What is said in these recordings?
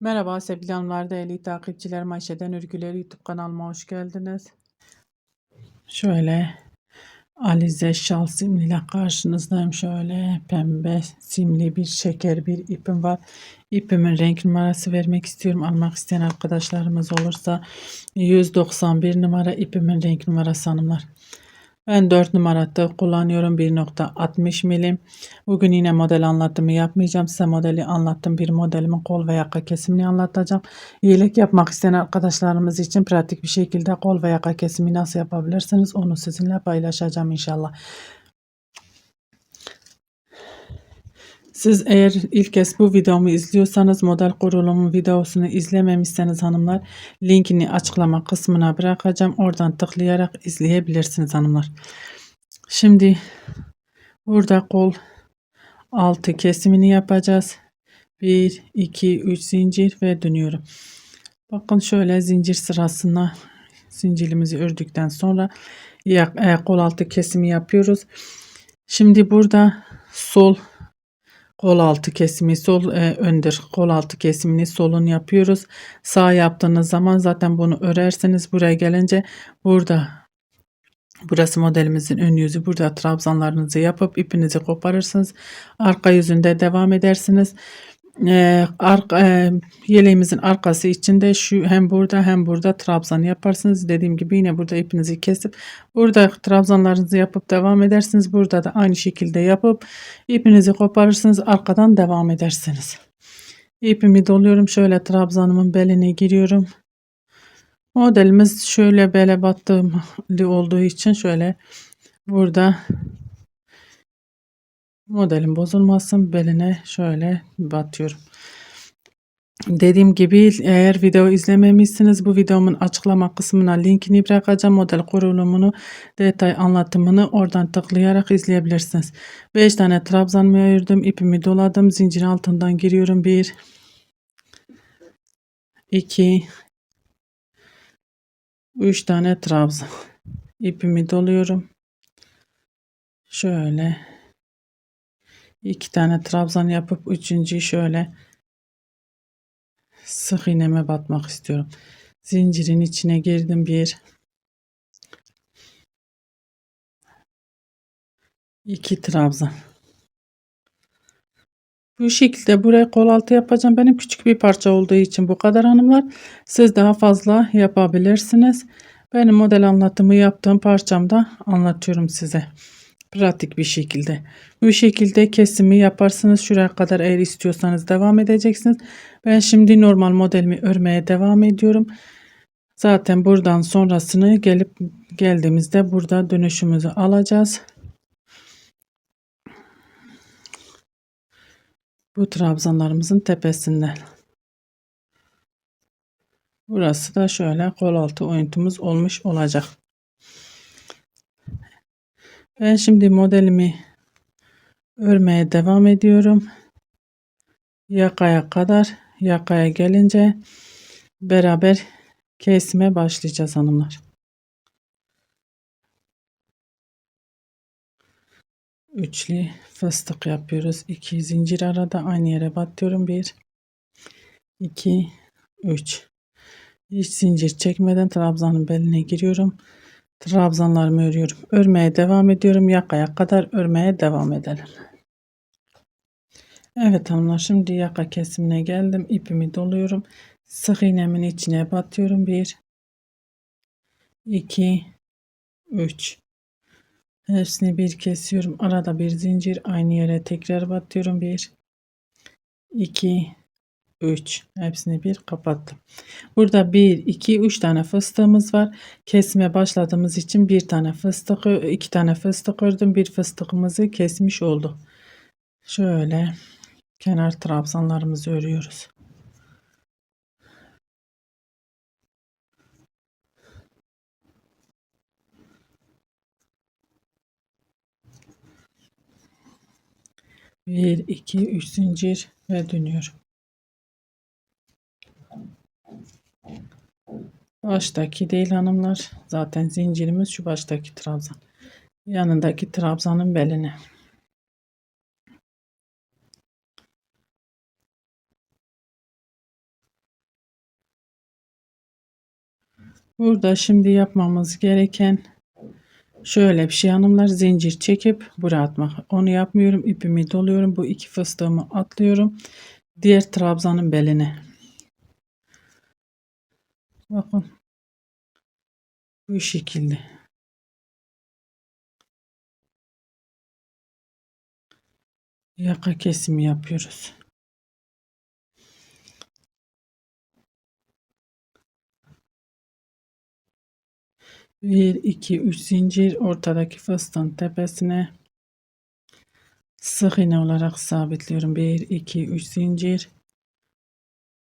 Merhaba sevgili hanımlar, değerli takipçilerim. Ayşe'den Örgüleri YouTube kanalıma hoş geldiniz. Şöyle Alize şal simliyle karşınızdayım. Şöyle pembe simli bir şeker bir ipim var. İpimin renk numarası vermek istiyorum. Almak isteyen arkadaşlarımız olursa 191 numara ipimin renk numarası hanımlar. Ben 4 numarada kullanıyorum, 1.60 milim. Bugün yine model anlatımı yapmayacağım. Size modeli anlattım. Bir modelimin kol ve yaka kesimini anlatacağım. Yelek yapmak isteyen arkadaşlarımız için pratik bir şekilde kol ve yaka kesimi nasıl yapabilirsiniz onu sizinle paylaşacağım inşallah. Siz eğer ilk kez bu videomu izliyorsanız, model kurulumu videosunu izlememişseniz hanımlar, linkini açıklama kısmına bırakacağım. Oradan tıklayarak izleyebilirsiniz hanımlar. Şimdi burada kol altı kesimini yapacağız. 1 2 3 zincir ve dönüyorum. Bakın şöyle zincir sırasına zincirimizi ördükten sonra kol altı kesimi yapıyoruz. Şimdi burada sol kol altı kesimi, sol öndür kol altı kesimini solun yapıyoruz. Sağ yaptığınız zaman zaten bunu örerseniz buraya gelince burası modelimizin ön yüzü. Burada trabzanlarınızı yapıp ipinizi koparırsınız. Arka yüzünde devam edersiniz. Yeleğimizin arkası içinde hem burada hem burada trabzan yaparsınız. Dediğim gibi yine burada ipinizi kesip burada trabzanlarınızı yapıp devam edersiniz. Burada da aynı şekilde yapıp ipinizi koparırsınız. Arkadan devam edersiniz. İpimi doluyorum. Şöyle trabzanımın beline giriyorum. Modelimiz şöyle bele battığı olduğu için şöyle burada modelin bozulmasın beline şöyle batıyorum. Dediğim gibi eğer video izlememişsiniz, bu videomun açıklama kısmına linkini bırakacağım. Model kurulumunu, detay anlatımını oradan tıklayarak izleyebilirsiniz. 5 tane trabzanımı ayırdım. İpimi doladım. Zincir altından giriyorum. 1 2 3 tane trabzan. İpimi doluyorum. Şöyle 2 tane trabzan yapıp üçüncüyü şöyle sık iğneme batmak istiyorum. Zincirin içine girdim. 1 2 trabzan. Bu şekilde buraya kol altı yapacağım. Benim küçük bir parça olduğu için bu kadar hanımlar. Siz daha fazla yapabilirsiniz. Benim model anlatımı yaptığım parçamda anlatıyorum size. Pratik bir şekilde. Bu şekilde kesimi yaparsınız. Şuraya kadar eğer istiyorsanız devam edeceksiniz. Ben şimdi normal modelimi örmeye devam ediyorum. Zaten buradan sonrasını geldiğimizde burada dönüşümüzü alacağız. Bu trabzanlarımızın tepesinden. Burası da şöyle kol altı oyuntumuz olmuş olacak. Ben şimdi modelimi örmeye devam ediyorum. Yakaya gelince beraber kesime başlayacağız hanımlar. Üçlü fıstık yapıyoruz. 2 zincir arada aynı yere batıyorum. 1 2 3. Hiç zincir çekmeden trabzanın beline giriyorum. Trabzanlarımı örüyorum. Örmeye devam ediyorum. Yakaya kadar örmeye devam edelim. Evet hanımlar, şimdi yaka kesimine geldim. İpimi doluyorum. Sık iğnemin içine batıyorum. 1 2 3. Hepsini bir kesiyorum. Arada bir zincir, aynı yere tekrar batıyorum. 1 2 3. Hepsini bir kapattım. Burada 1 2 3 tane fıstığımız var. Kesime başladığımız için bir tane fıstık, 2 tane fıstık ördüm. Bir fıstığımızı kesmiş olduk. Şöyle kenar trabzanlarımızı örüyoruz. Bir, iki, üç zincir ve dönüyorum. Baştaki değil hanımlar. Zaten zincirimiz şu baştaki trabzan. Yanındaki trabzanın beline. Burada şimdi yapmamız gereken şöyle bir şey hanımlar, zincir çekip buraya atmak. Onu yapmıyorum. İpimi doluyorum. Bu iki fıstığımı atlıyorum. Diğer trabzanın beline. Bakın bu şekilde. Yaka kesimi yapıyoruz. Bir, iki, üç zincir ortadaki fıstığın tepesine sık iğne olarak sabitliyorum. Bir, iki, üç zincir.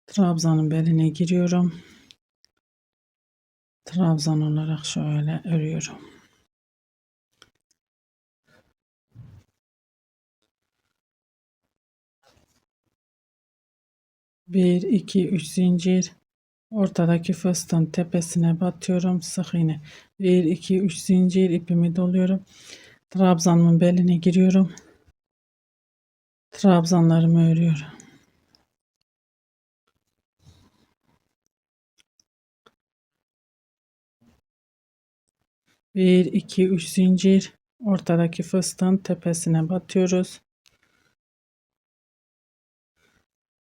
Trabzanın beline giriyorum. Trabzan olarak şöyle örüyorum. Bir, iki, üç zincir. Ortadaki fıstığın tepesine batıyorum. Sık iğne. Bir, iki, üç zincir ipimi doluyorum. Trabzanın beline giriyorum. Trabzanlarımı örüyorum. Bir, iki, üç zincir. Ortadaki fıstığın tepesine batıyoruz.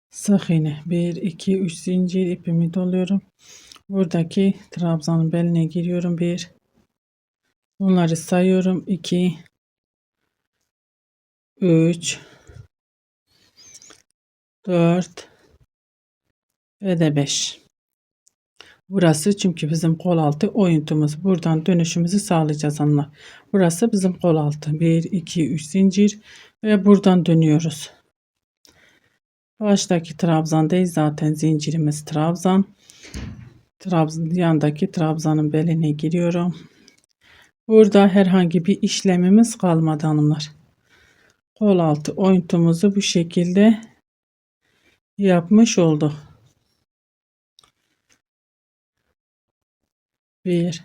Sık iğne. Bir, iki, üç zincir ipimi doluyorum. Buradaki trabzanın beline giriyorum. Bir. Bunları sayıyorum. 2, 3, 4 ve de 5. Burası çünkü bizim kol altı oyuntumuz. Buradan dönüşümüzü sağlayacağız hanımlar. Burası bizim kol altı. 1, 2, 3 zincir ve buradan dönüyoruz. Baştaki trabzan değil, zaten zincirimiz trabzan. Yandaki trabzanın beline giriyorum. Burada herhangi bir işlemimiz kalmadı hanımlar. Kol altı oyuntumuzu bu şekilde yapmış olduk. 1,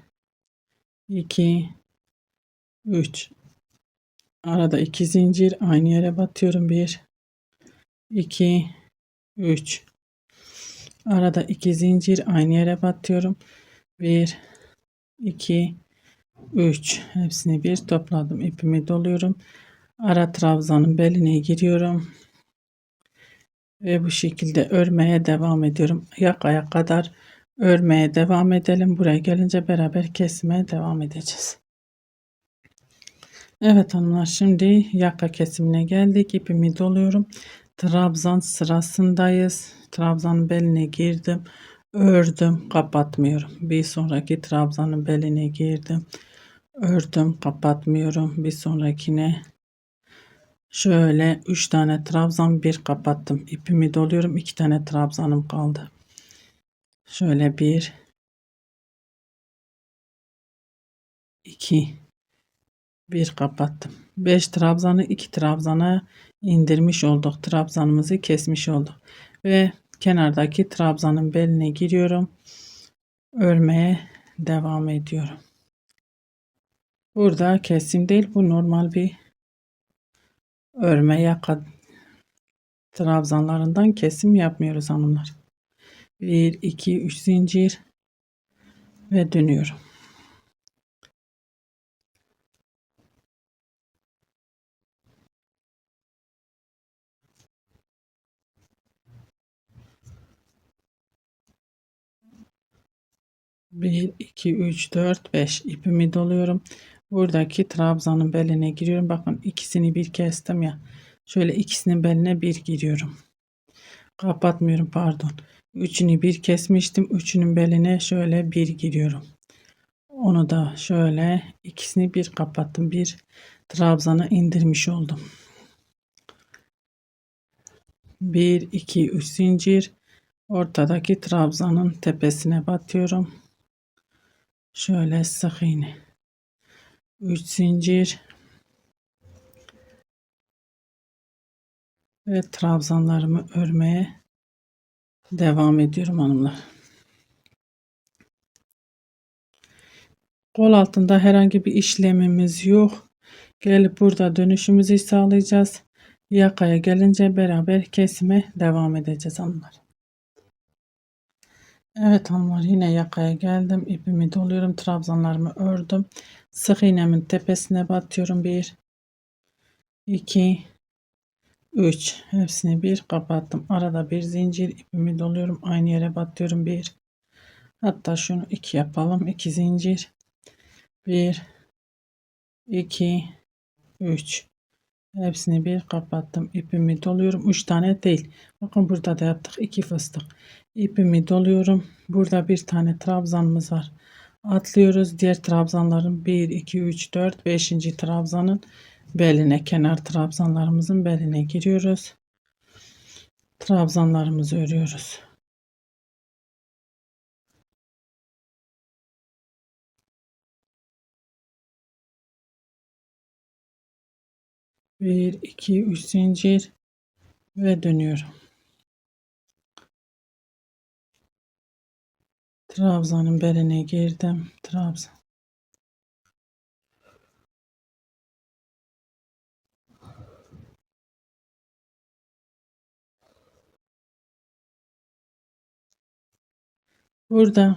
2, 3. Arada 2 zincir, aynı yere batıyorum. 1, 2, 3. Arada 2 zincir, aynı yere batıyorum. 1, 2, 3. Hepsini bir topladım. İpimi doluyorum. Ara trabzanın beline giriyorum. Ve bu şekilde örmeye devam ediyorum. Yakaya kadar örmeye devam edelim. Buraya gelince beraber kesmeye devam edeceğiz. Evet hanımlar, şimdi yaka kesimine geldik. İpimi doluyorum. Trabzan sırasındayız. Trabzanın beline girdim. Ördüm, kapatmıyorum. Bir sonraki trabzanın beline girdim. Ördüm, kapatmıyorum. Bir sonrakine şöyle 3 tane trabzan, bir kapattım. İpimi doluyorum. 2 tane trabzanım kaldı. Şöyle 1, 2, bir kapattım. 5 trabzanı 2 trabzana indirmiş olduk. Trabzanımızı kesmiş olduk. Ve kenardaki trabzanın beline giriyorum. Örmeye devam ediyorum. Burada kesim değil, bu normal bir örme yaka trabzanlarından kesim yapmıyoruz hanımlar. 1, 2, 3 zincir ve dönüyorum. Bir, iki, üç, dört, beş ipimi doluyorum. Buradaki trabzanın beline giriyorum. Bakın ikisini bir kestim ya. Şöyle ikisinin beline bir giriyorum. Kapatmıyorum, pardon. Üçünü bir kesmiştim. Üçünün beline şöyle bir giriyorum. Onu da şöyle ikisini bir kapattım. Bir trabzanı indirmiş oldum. 1, 2, 3 zincir. Ortadaki trabzanın tepesine batıyorum. Şöyle sık iğne. 3 zincir. Ve trabzanlarımı örmeye devam ediyorum hanımlar. Kol altında herhangi bir işlemimiz yok. Gelip burada dönüşümüzü sağlayacağız. Yakaya gelince beraber kesime devam edeceğiz hanımlar. Evet hanımlar, yine yakaya geldim. İpimi doluyorum. Trabzanlarımı ördüm. Sık iğnemin tepesine batıyorum. 1, 2, 3. Hepsini bir kapattım. Arada bir zincir, ipimi doluyorum. Aynı yere batıyorum. 1. Hatta şunu 2 yapalım. 2 zincir. 1, 2, 3. Hepsini bir kapattım. İpimi doluyorum. 3 tane değil. Bakın burada da yaptık. 2 fıstık. İpimi doluyorum. Burada bir tane trabzanımız var. Atlıyoruz. Diğer trabzanların 1, 2, 3, 4, 5. trabzanın beline, kenar trabzanlarımızın beline giriyoruz. Trabzanlarımızı örüyoruz. 1, 2, 3 zincir ve dönüyorum. Trabzanın beline girdim. Trabzan. Burada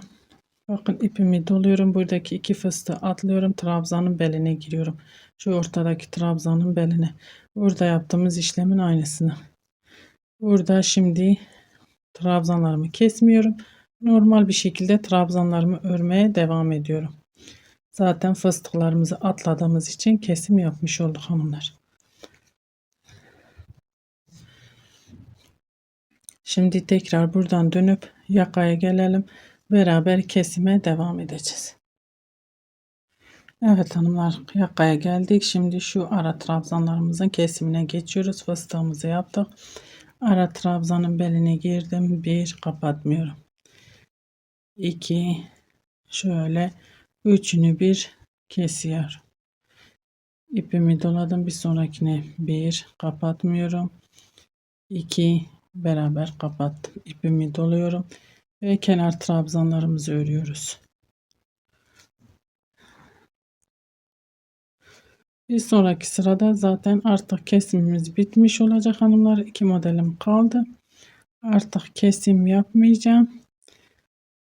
bakın ipimi doluyorum. Buradaki 2 fıstığı atlıyorum. Trabzanın beline giriyorum. Şu ortadaki trabzanın beline. Burada yaptığımız işlemin aynısını. Burada şimdi trabzanlarımı kesmiyorum. Normal bir şekilde trabzanlarımı örmeye devam ediyorum. Zaten fıstıklarımızı atladığımız için kesim yapmış olduk hanımlar. Şimdi tekrar buradan dönüp yakaya gelelim. Beraber kesime devam edeceğiz. Evet hanımlar, yakaya geldik. Şimdi şu ara trabzanlarımızın kesimine geçiyoruz. Fıstığımızı yaptık. Ara trabzanın beline girdim. 1 kapatmıyorum. 2 şöyle, üçünü bir kesiyorum. İpimi doladım. Bir sonrakine 1 kapatmıyorum. 2 beraber kapattım. İpimi doluyorum ve kenar trabzanlarımızı örüyoruz. Bir sonraki sırada zaten artık kesimimiz bitmiş olacak hanımlar. 2 modelim kaldı. Artık kesim yapmayacağım.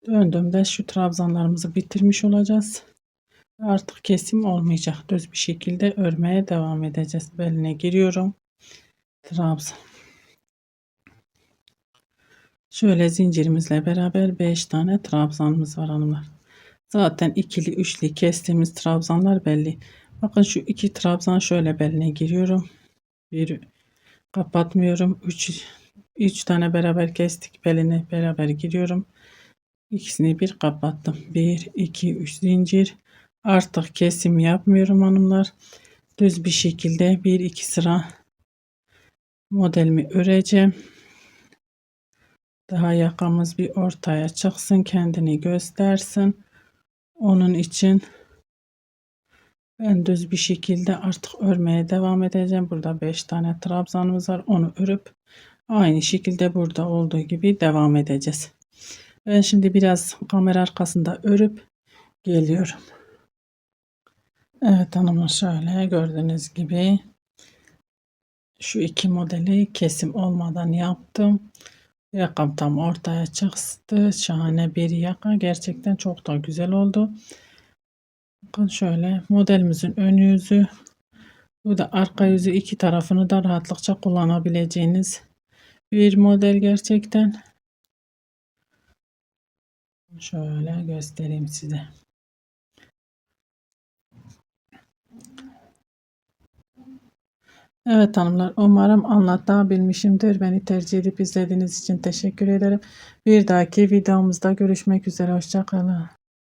Döndüğümde şu trabzanlarımızı bitirmiş olacağız. Artık kesim olmayacak. Düz bir şekilde örmeye devam edeceğiz. Beline giriyorum. Trabzan. Şöyle zincirimizle beraber 5 tane trabzanımız var hanımlar. Zaten ikili üçlü kestiğimiz trabzanlar belli. Bakın şu 2 trabzan şöyle beline giriyorum. Bir kapatmıyorum. 3 tane beraber kestik. Beline beraber giriyorum. İkisini bir kapattım. 1, 2, 3 zincir. Artık kesim yapmıyorum hanımlar. Düz bir şekilde 1-2 sıra modelimi öreceğim. Daha yakamız bir ortaya çıksın, kendini göstersin. Onun için ben düz bir şekilde artık örmeye devam edeceğim. Burada 5 tane trabzanımız var. Onu örüp aynı şekilde burada olduğu gibi devam edeceğiz. Ben şimdi biraz kamera arkasında örüp geliyorum. Evet hanımlar, şöyle gördüğünüz gibi şu 2 modeli kesim olmadan yaptım. Yakam tam ortaya çıktı. Şahane bir yaka. Gerçekten çok da güzel oldu. Bakın şöyle modelimizin ön yüzü. Bu da arka yüzü, iki tarafını da rahatlıkça kullanabileceğiniz bir model gerçekten. Şöyle göstereyim size. Evet hanımlar, umarım anlatabilmişimdir. Beni tercih edip izlediğiniz için teşekkür ederim. Bir dahaki videomuzda görüşmek üzere. Hoşça kalın.